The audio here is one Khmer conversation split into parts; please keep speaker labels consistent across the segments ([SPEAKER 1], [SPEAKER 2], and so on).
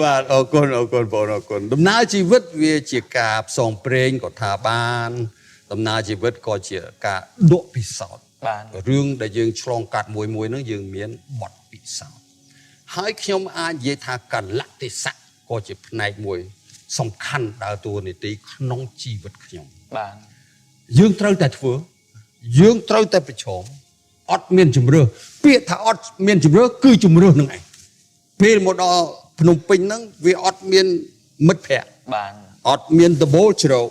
[SPEAKER 1] បាទអរគុណបងអរគុណដំណើរជីវិតវាជាការផ្សងព្រេងក៏ថាបានដំណើរជីវិតក៏ជាការដកពិសោធន៍
[SPEAKER 2] បាន
[SPEAKER 1] រឿងដែលយើងឆ្លងកាត់មួយហ្នឹងយើងមានបទពិសោធន៍ហើយខ្ញុំអាចនិយាយថាកលៈទេសៈក៏ជាផ្នែកមួយសំខាន់ដើរតួនាទីក្នុងជីវិតខ្ញុំ
[SPEAKER 2] បាន
[SPEAKER 1] យើងត្រូវតែធ្វើយើងត្រូវតែប្រឈមអត់មានជំរឿពាក្យថាអត់មានជំរឿគឺជំរឿនឹងឯងពេលមកដល់ភ្នំពេញហ្នឹងវាអត់មានមិត្តភ័ក្តិ
[SPEAKER 2] បាន
[SPEAKER 1] អត់មានដបូលជ្រោក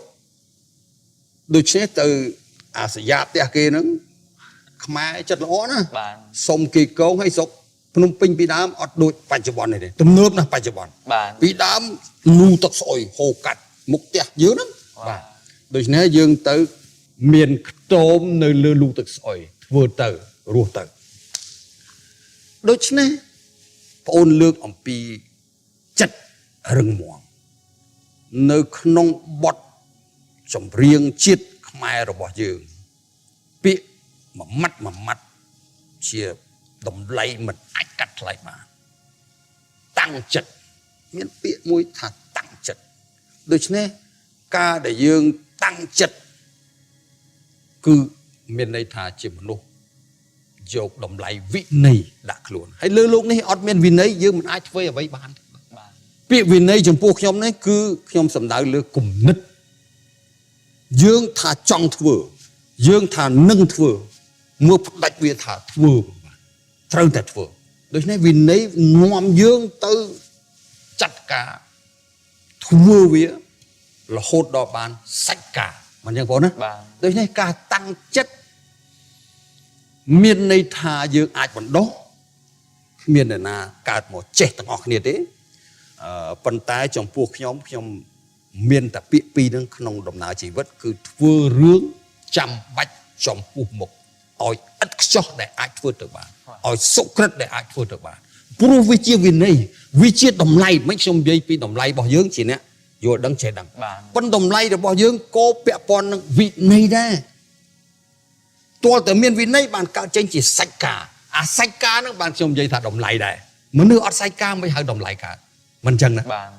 [SPEAKER 1] ដូច្នេះទៅអាសយាផ្ទះគេហ្នឹងខ្មែរចិត្តល្អណា
[SPEAKER 2] បាន
[SPEAKER 1] សុំគេកងឲ្យស្រុកភ្នំពេញពីដើមអត់ដូចបច្ចុប្បន្ននេះទេទំនើបណាស់បច្ចុប្បន្ន
[SPEAKER 2] បាន
[SPEAKER 1] ពីដើមលូទឹកស្អុយហូរកាត់មុខផ្ទះយើងហ្នឹងបាទដូច្នេះយើងទៅមានខ្ទមនៅលើលូទឹកស្អុយធ្វើទៅរស់ទៅដូច្នេះបងអូនលើកអំពីចិត្តរឹងមាំនៅក្នុងបទចម្រៀងជាតិខ្មែររបស់យើងពាក្យមួយម៉ាត់ជាតម្លៃមិនអាចកាត់ថ្លៃបានតាំងចិត្តមានពាក្យមួយថាតាំងចិត្តដូច្នេះការដែលយើងតាំងចិត្តគឺមានន័យថាជាមនុស្សយកតម្លៃវិន័យដាក់ខ្លួនហើយលើលោកនេះអត់មានវិន័យយើងមិនអាចធ្វើអ្វីបានពាក្យវិន័យចំពោះខ្ញុំនេះគឺខ្ញុំសំដៅលើគំនិតយើងថាចង់ធ្វើយើងថានឹងធ្វើមើលផ្ដាច់វាថាធ្វើត្រូវតែធ្វើដូច្នេះវិន័យនាំយើងទៅចាត់ការធ្វើវារហូតដល់បានសាច់ការមិនចឹងបងណាដូច្នេះការតាំងចិត្តមានន័យថាយើងអាចបណ្ដោះគ្មានអ្នកណាកើតមកចេះទាំងអស់គ្នាទេប៉ុន្តែចំពោះខ្ញុំមានតែពាក្យពីរហ្នឹងក្នុងដំណើរជីវិតគឺធ្វើរឿងចាំបាច់ចំពោះមុខឲ្យឥតខ្ចោះដែលអាចធ្វើទៅបានឲ្យសុក្រិតដែលអាចធ្វើទៅបានព្រោះវាជាវិន័យវាជាតម្លៃមិនខ្ញុំនិយាយពីតម្លៃរបស់យើងជាអ្នកយល់ដឹងចេះដឹងប៉ុន្តែតម្លៃរបស់យើងក៏ពាក់ព័ន្ធនឹងវិន័យដែរទាល់តែមានវិន័យបានកើតចេញជាសាច់ការអាសាច់ការហ្នឹងបានខ្ញុំនិយាយថាតម្លៃដែរមនុស្សអត់សាច់ការមិនហៅតម្លៃកើតមិនចឹងណា
[SPEAKER 2] បាន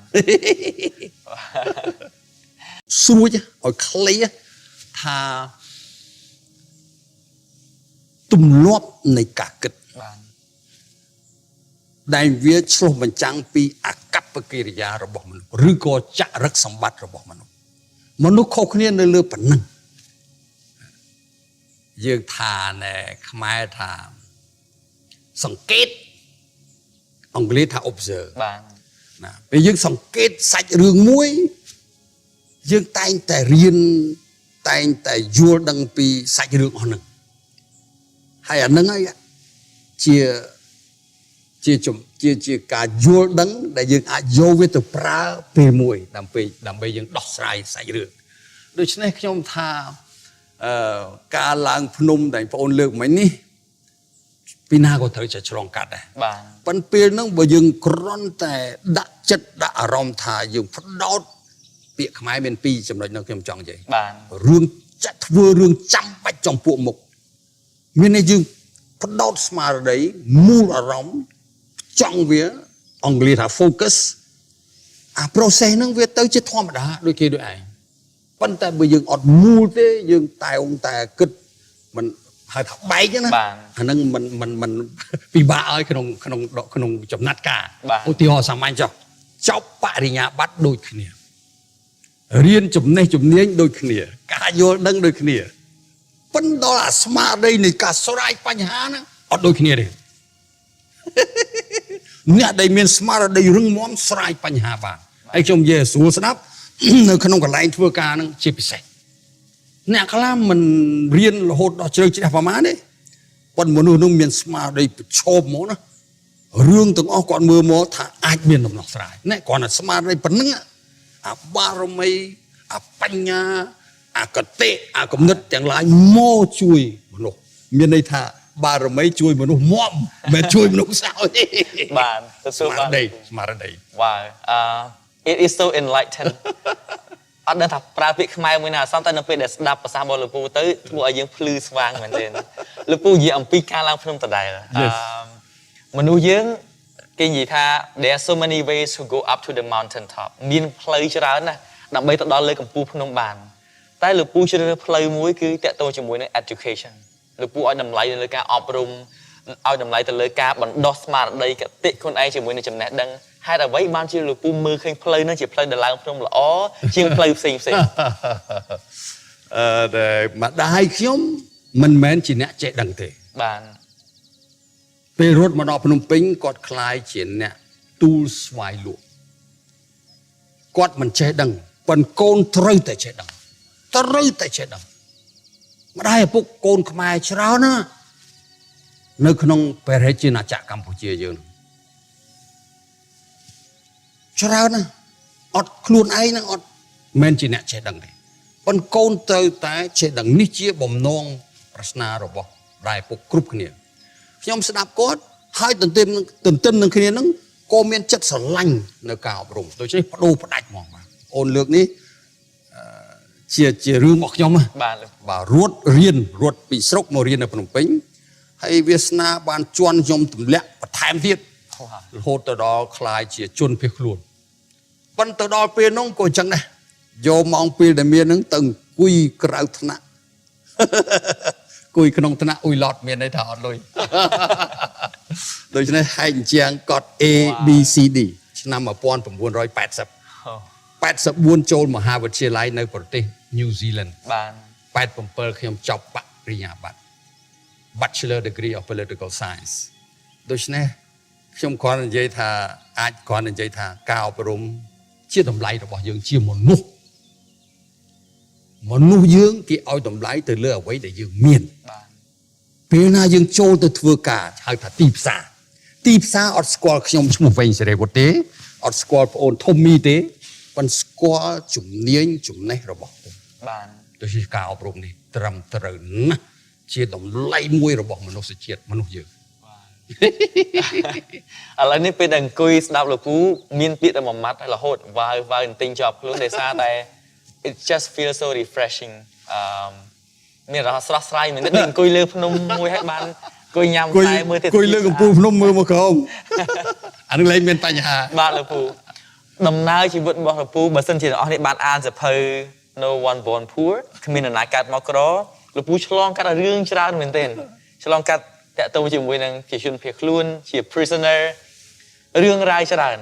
[SPEAKER 1] ស្រួចឲ្យឃ្លីថាទម្លាប់នៃការគិត
[SPEAKER 2] បាន
[SPEAKER 1] ដែលវាឆ្លុះបញ្ចាំងពីអកប្បកិរិយារបស់មនុស្សឬក៏ចរិតសម្បត្តិរបស់មនុស្សខុសគ្នានៅលើប៉ុណ្ណឹងយើងថាណែខ្មែរថាសង្កេតអង់គ្លេសថា observe
[SPEAKER 2] បាន
[SPEAKER 1] ណាពេលយើងសង្កេតសាច់រឿងមួយយើងតែងតែរៀនតែងតែយល់ដឹងពីសាច់រឿងអស់ហ្នឹងហើយអាហ្នឹងហើយជាការយល់ដឹងដែលយើងអាចយកវាទៅប្រើពេលមួយដើម្បីយើងដោះស្រាយសាច់រឿងដូច្នេះខ្ញុំថាការឡើងភ្នំដែលបងអូនលើកមិញនេះពីណាក៏ត្រូវឆ្លងកាត់ដែរ
[SPEAKER 2] បាទ
[SPEAKER 1] ប៉ុន្តែពេលហ្នឹងបើយើងគ្រាន់តែដាក់ចិត្តដាក់អារម្មណ៍ថាយើងផ្ដោតពាក្យខ្មែរមានពីរចំណុចហ្នឹងខ្ញុំចង់និយាយ
[SPEAKER 2] បាទ
[SPEAKER 1] រឿងចាត់ធ្វើរឿងចាំបាច់ចំពោះមុខមានន័យយើងផ្ដោតស្មារតីមូលអារម្មណ៍ចង់វាអង់គ្លេសថា focus អា process ហ្នឹងវាទៅជាធម្មតាដូចគេដូចឯងប៉ុន្តែបើយើងអត់មូលទេយើងតែគិតមិនហៅថាបែកណាអាហ្នឹងมันពិបាកឲ្យក្នុងចំណាត់ការឧទាហរណ៍សាមញ្ញចប់បរិញ្ញាបត្រដូចគ្នារៀនចំណេះជំនាញដូចគ្នាការយល់ដឹងដូចគ្នាប៉ុន្តែដល់អាស្មារតីនៃការស្រ័យបញ្ហាហ្នឹងអត់ដូចគ្នាទេអ្នកដែលមានស្មារតីរឹងមាំស្រ័យបញ្ហាបានហើយខ្ញុំនិយាយស្រួលស្ដាប់នៅក្នុងកន្លែងធ្វើការហ្នឹងជាពិសេសអ្នកខ្លះមិនរៀនរហូតដល់ជ្រៅជ្រះប្រមាណទេប៉ុន្តែមនុស្សនោះមានស្មារតីប្រឈមហ្មងណារឿងទាំងអស់គាត់មើលមកថាអាចមានដំណោះស្រាយណែគាត់តែស្មារតីប៉ុណ្្នឹងអាបារមីអាបញ្ញាអាកតេអាគំនិតទាំងឡាយមកជួយមនុស្សមានន័យថាបារមីជួយមនុស្សមាំមិនជួយមនុស្សសោយទេ
[SPEAKER 2] បានទទួលបាន
[SPEAKER 1] ស្មារតី
[SPEAKER 2] Wow it is so enlightened អត់ដឹងថាប្រើពាក្យខ្មែរមួយណាអសន្នតែនៅពេលដែលស្ដាប់ភាសារបស់លោកពូទៅធ្វើឲ្យយើងភ្លឺស្វាងមែនទេលោកពូនិយាយអំពីការឡើងភ្នំដដែលមនុស្សយើង គេនិយាយថា there are so many ways to go up to the mountain top មានផ្លូវច្រើនណាស់ដើម្បីទៅដល់លើកំពូលភ្នំបានតែលោកពូជ្រើសរើសផ្លូវមួយគឺតាក់ទងជាមួយនឹង education លោកពូឲ្យតម្លៃទៅលើការអប់រំឲ្យតម្លៃទៅលើការបណ្ដុះស្មារតីគតិខ្លួនឯងជាមួយនឹងចំណេះដឹងហេតុអ្វីបានជាលោកពូមើលឃើញផ្លូវហ្នឹងជាផ្លូវដែលឡើងភ្នំល្អជាងផ្លូវផ្សេង
[SPEAKER 1] តែម្ដាយខ្ញុំមិនមែនជាអ្នកចេះដឹងទេ
[SPEAKER 2] បាន
[SPEAKER 1] ពេលរត់មកដល់ភ្នំពេញគាត់ខ្លាយជាអ្នកទូលស្វែងលក់គាត់មិនចេះដឹងប៉ុន្តែកូនត្រូវតែចេះដឹងត្រូវតែចេះដឹងម្ដាយឪពុកកូនខ្មែរច្រើនណានៅក្នុងព្រះរាជាណាចក្រកម្ពុជាយើងច្រើនណាអត់ខ្លួនឯងហ្នឹងអត់មិនជាអ្នកចេះដឹងទេប៉ុន្តែកូនត្រូវតែចេះដឹងនេះជាបំណងប្រាថ្នារបស់ម្ដាយឪពុកគ្រប់គ្នាខ្ញុំស្ដាប់គាត់ហើយទន្ទឹមនឹងគ្នាហ្នឹងក៏មានចិត្តស្រឡាញ់នៅការអប់រំដូច្នេះបដូរផ្ដាច់ហ្មងបាទអូនលើកនេះជារឿងរបស់ខ្ញុំបាទរត់ពីស្រុកមករៀននៅភ្នំពេញហើយវាសនាបានជន់ខ្ញុំទម្លាក់បន្ថែមទៀតរហូតទៅដល់ខ្លាយជាជនភៀសខ្លួនប៉ុន្តែទៅដល់ពេលហ្នឹងក៏អញ្ចឹងដែរយកម៉ោងពេលដែលមានហ្នឹងទៅអង្គុយក្រៅថ្នាក់គួយក្នុងថ្នាក់អ៊ុយឡតមានន័យថាអត់លុយដូច្នេះហែកអញ្ចឹងកត់ A B C D ឆ្នាំ1980 84ចូលមហាវិទ្យាល័យនៅប្រទេស New Zealand
[SPEAKER 2] បាន
[SPEAKER 1] 87ខ្ញុំចប់បរិញ្ញាបត្រ Bachelor Degree of Political Science ដូច្នេះខ្ញុំគ្រាន់តែនិយាយថាអាចគ្រាន់តែនិយាយថាការអប់រំជាតម្លៃរបស់យើងជាមនុស្សយើងគេឲ្យតម្លៃទៅលើអ្វីដែលយើងមានពេលណាយើងចូលទៅធ្វើការហៅថាទីផ្សារអត់ស្គាល់ខ្ញុំឈ្មោះវែងសេរីវុឌ្ឍទេអត់ស្គាល់ប្អូនធំមីទេប៉ុន្តែស្គាល់ជំនាញចំណេះរបស់ខ្ញុំ
[SPEAKER 2] បាន
[SPEAKER 1] ដូចជាការអប់រំនេះត្រឹមត្រូវណាស់ជាតម្លៃមួយរបស់មនុស្សជាតិមនុស្សយើង
[SPEAKER 2] ឥឡូវនេះពេលដែលអង្គុយស្ដាប់លោកពូមានពាក្យតែមួយម៉ាត់រហូតវាវបន្ទិញជាប់ខ្លួនដោយសារតែ it just feels so refreshing មានរសស្រស់ស្រាយមែនទេអង្គុយលើភ្នំមួយហើយបានអង្គុយញ៉ាំតែមើលទេ
[SPEAKER 1] អង្គុយលើកំពូលភ្នំមើលមកក្រោមអានឹងលែងមានបញ្ហា
[SPEAKER 2] បាទលោកពូដំណើរជីវិតរបស់លោកពូបើសិនជាអ្នកនរនេះបានអានសៀវភៅ No One Born Poor គ្មាននរណាកើតមកក្រលោកពូឆ្លងកាត់រឿងច្រើនមែនទេឆ្លងកាត់តាក់ទងជាមួយនឹងជាជនភៀសខ្លួនជា prisoner រឿងរ៉ាវច្រើន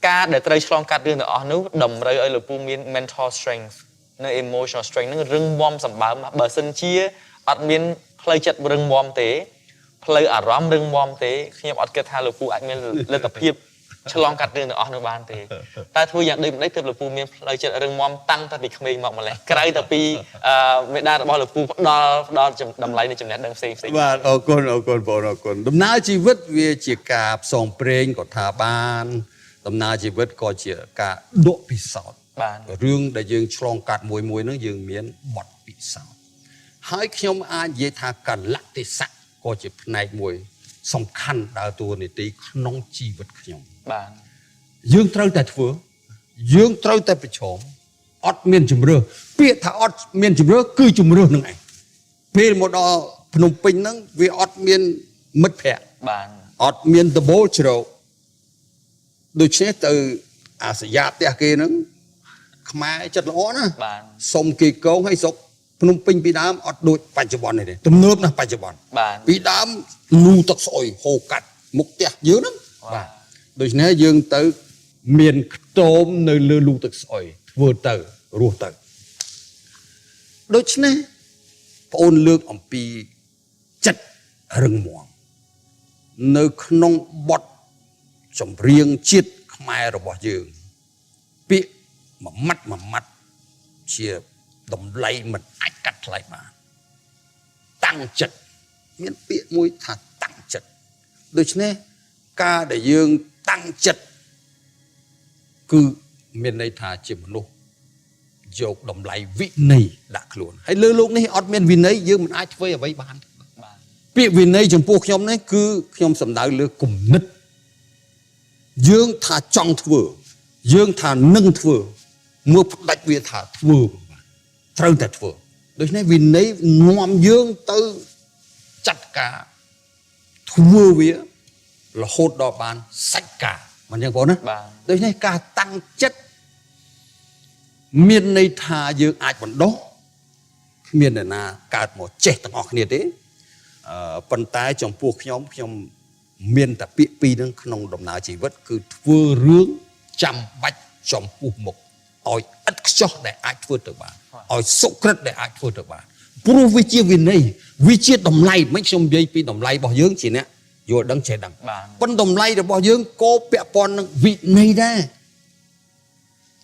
[SPEAKER 2] ការដែលត្រូវឆ្លងកាត់រឿងទាំងអស់នោះតម្រូវឲ្យលោកពូមាន mental strength និង emotional strength នឹងរឹងមាំសម្បើមបើសិនជាអត់មានផ្លូវចិត្តរឹងមាំទេផ្លូវអារម្មណ៍រឹងមាំទេខ្ញុំអត់គិតថាលោកពូអាចមានលទ្ធភាពឆ្លងកាត់រឿងទាំងអស់នោះបានទេតែធ្វើយ៉ាងដូចម្ដេចទើបលោកពូមានផ្លូវចិត្តរឹងមាំតាំងតែពីក្មេងមកម្លេះក្រៅតែពីមេដារបស់លោកពូផ្ដល់តម្លៃនៃចំណេះដឹងផ្សេង
[SPEAKER 1] បាទអរគុណបងអរគុណដំណើរជីវិតវាជាការផ្សងព្រេងក៏ថាបានដំណើរជីវិតក៏ជាការដកពិសោធន៍
[SPEAKER 2] បាន
[SPEAKER 1] រឿងដែលយើងឆ្លងកាត់មួយហ្នឹងយើងមានបទពិសោធន៍ហើយខ្ញុំអាចនិយាយថាកលៈទេសៈក៏ជាផ្នែកមួយសំខាន់ដើរតួនាទីក្នុងជីវិតខ្ញុំ
[SPEAKER 2] បាទ
[SPEAKER 1] យើងត្រូវតែធ្វើយើងត្រូវតែប្រឈមអត់មានជំរឿពាក្យថាអត់មានជំរឿគឺជំរឿនឹងឯងពេលមកដល់ភ្នំពេញហ្នឹងវាអត់មានមិត្តភ័ក្តិ
[SPEAKER 2] បាទ
[SPEAKER 1] អត់មានដបូលជ្រោកដូច្នេះទៅអាសយាផ្ទះគេហ្នឹងខ្មែរចិត្តល្អណា
[SPEAKER 2] បាទ
[SPEAKER 1] សុំគេកងឲ្យស្រុកភ្នំពេញពីដើមអត់ដូចបច្ចុប្បន្នទេទំនើបណាស់បច្ចុប្បន្ន
[SPEAKER 2] បាទ
[SPEAKER 1] ពីដើមលូទឹកស្អុយហូរកាត់មុខផ្ទះយើងហ្នឹងបាទដូច្នេះយើងទៅមានខ្ទមនៅលើលូទឹកស្អុយធ្វើទៅរស់ទៅដូច្នេះបងអូនលើកអំពីចិត្តរឹងមាំនៅក្នុងបទចម្រៀងជាតិខ្មែររបស់យើងពាក្យមួយម៉ាត់ជាតម្លៃមិនអាចកាត់ថ្លៃបានតាំងចិត្តមានពាក្យមួយថាតាំងចិត្តដូច្នេះការដែលយើងតាំងចិត្តគឺមានន័យថាជាមនុស្សយកតម្លៃវិន័យដាក់ខ្លួនហើយលើលោកនេះអត់មានវិន័យយើងមិនអាចធ្វើអ្វីបានពាក្យវិន័យចំពោះខ្ញុំនេះគឺខ្ញុំសំដៅលើគំនិតយើងថាចង់ធ្វើយើងថានឹងធ្វើមើលផ្ដាច់វាថាធ្វើត្រូវតែធ្វើដូច្នេះវិន័យនាំយើងទៅចាត់ការធ្វើវា là hốt đó bàn sách cả mà nhân vốn á tôi này cả tăng chất miền này thà dương ai vẫn đó miền này là cả một chết tăng học nhiệt đấy phần tay trong buộc nhóm miền ta bị pi đang không đồng nào chỉ vất cứ vừa rướng chăm bạch trong buộc một ỏi ắt cho để ai vượt được bạn ỏi sốc rất để ai vượt được bạn pro vi chia vì này vi chia đồng lay mấy trong dây pi đồng lay bỏ dương chỉ nè rồi đang chạy đằng con đồng lay được bỏ dương cô bẹ pon vị này đây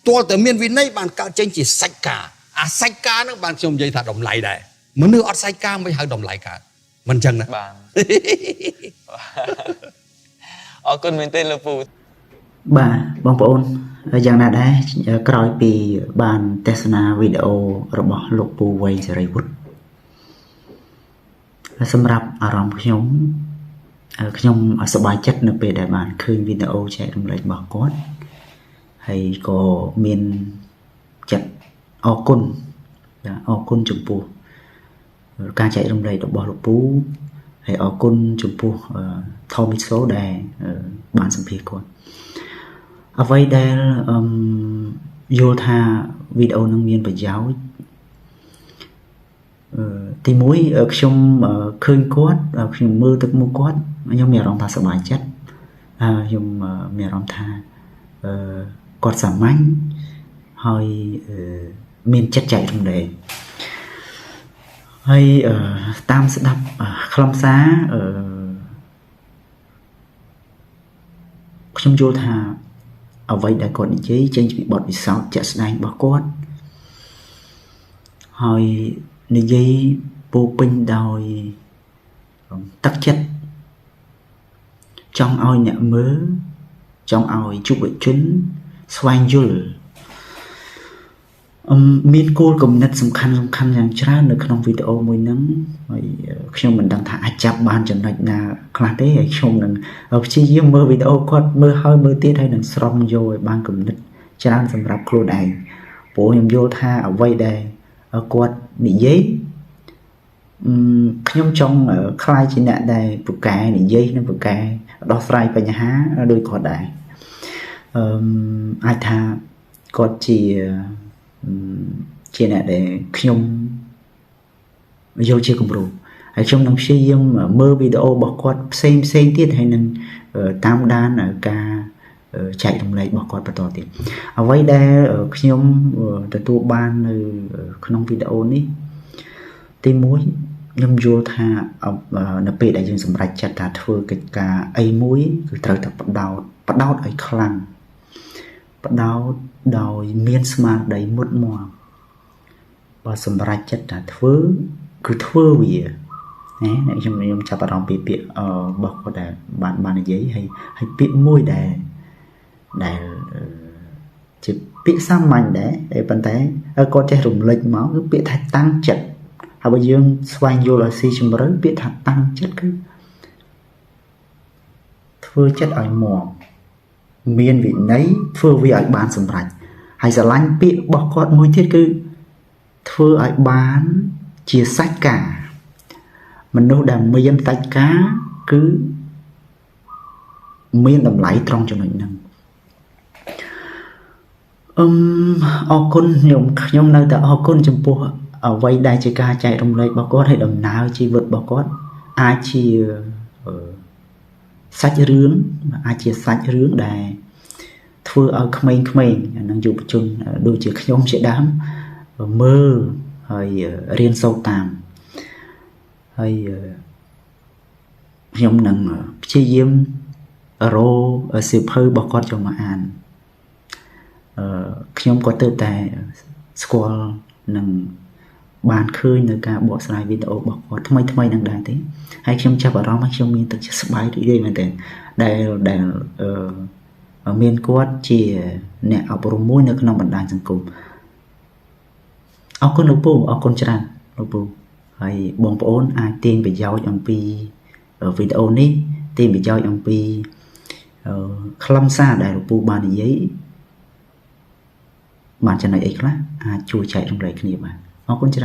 [SPEAKER 1] ตัวแต่เมียนวินัยบานการเจนจีไซกาไซกานั่งบานชมใจถ้าดมไหลได้มันนึกอัดไซกาไม่หาดมไหลกันมันจังนะ
[SPEAKER 2] บานอ๋อคุณเมนเต้นลูปู
[SPEAKER 3] บ่าบางปอนอย่างนั้นได้กรอยปีบานเทศนาวิดีโอระบบลูกปูไว้จะไรวุฒิสำหรับอารมณ์ขยมสบายจัดในเปได้บานคืนวิดีโอแชร์ดมไหลบอกก่อนhay có miền chặt o côn chủng pù ca chạy trong đây đọc bò lục pú hay o côn chủng pù thao mít số đè bản sản phẩm còn ở đây đây vô tha video nông miền và giáo thì muối ở trong khơi quát ở trong mưa tức mưa quát nhưng mẹ rong tha sợ bài chất nhưng mẹ rong tha còn giảm mạnh hơi miền chất chạy trong đề hay tam sẽ đập khlam xá trong vô thà ở vậy đã còn chế trên bị bọt bị sáo chạy đánh bỏ cốt hơi nơi dây bố pin đòi tắc chất trong oi nhẹ mớ trong oi chụp bị chuyến xoay dul miền cô cùng net sum khăn yang chả được trong video mùi nắng khi mình đang thả chắp bàn cho nó là khá thế hay không đừng chỉ mơ video quát mơ hơi mơ tiết hay đừng strong rồi ban cùng net chả sầm rạp kêu này bố em vô tha ở vây đây ở quát bị giấy nhóm trong khai chỉ nè đây bực cài này giấy nó bực cài đo fry về nhà há đôi cọt đại ai tha có chỉ nè để nhung vô chưa cùng đủ ở trong năm xây mơ video bỏ quát xem tiết hay nên tam đan ở ca chạy đồng lấy bỏ quát và to tiền ở vậy đây ở nhung từ tu ban trong video này tìm muối nhung vô tha nợ bể đại dương sầm rạch chặt thà thưa cái cả ai muối cứ trời thật bắt đầu ấy khăn bắt đầu đòi miên smart đầy một mùa và sầm rạch chặt thà thưa vì nè này trong chả bắt đầu bị bọc vào để bàn giấy hay bị môi để chỉ bị xăm mạnh để bàn tay có che rụng lệch máu cứ bị thay tăng chặt à bây giờ xoay vô là si chừng mới biết thật tăng chất cứ thưa chất ở mỏ miền vị nấy thưa vì ở bán sầm rạch hay là lanh bị bỏ con môi thiết cứ thưa ở bán chia sách cả mình đâu đàm mây dâm tay cá cứ miền đầm lấy trong cho mình nâng ở con nhom nơi ta ở con chấm po ở vây đại chỉ ca chạy trong lấy bao cốt hay đồng nào chỉ vượt bao cốt ai chỉ sách rướng ai chỉ sách rướng đài thưa ở khmei năng dùng chung đôi chỉ nhom sẽ đám mơ hay riêng sâu tàm hay nhom năng chi diêm rô xếp hơi bao cốt cho mà ăn nhom có từ tại school năng bàn khơi nơi cả bộ slide video bọc vào thay năng đài thế hay trong chấp ở đó mà trong miền thực chất bài đi đây mà để ở miền quát chỉ nè ở bộ môi nơi trong bản đài dân cùng ở con lục bù ở con tràn lục bù hay bong bóng ai tên bị giao trong pi ở video này tên bị giao trong pi khăm xa đại lục bù bàn giấy mà chân này ấy khác chui chạy trong đấy cái gì mà nó cũng chưa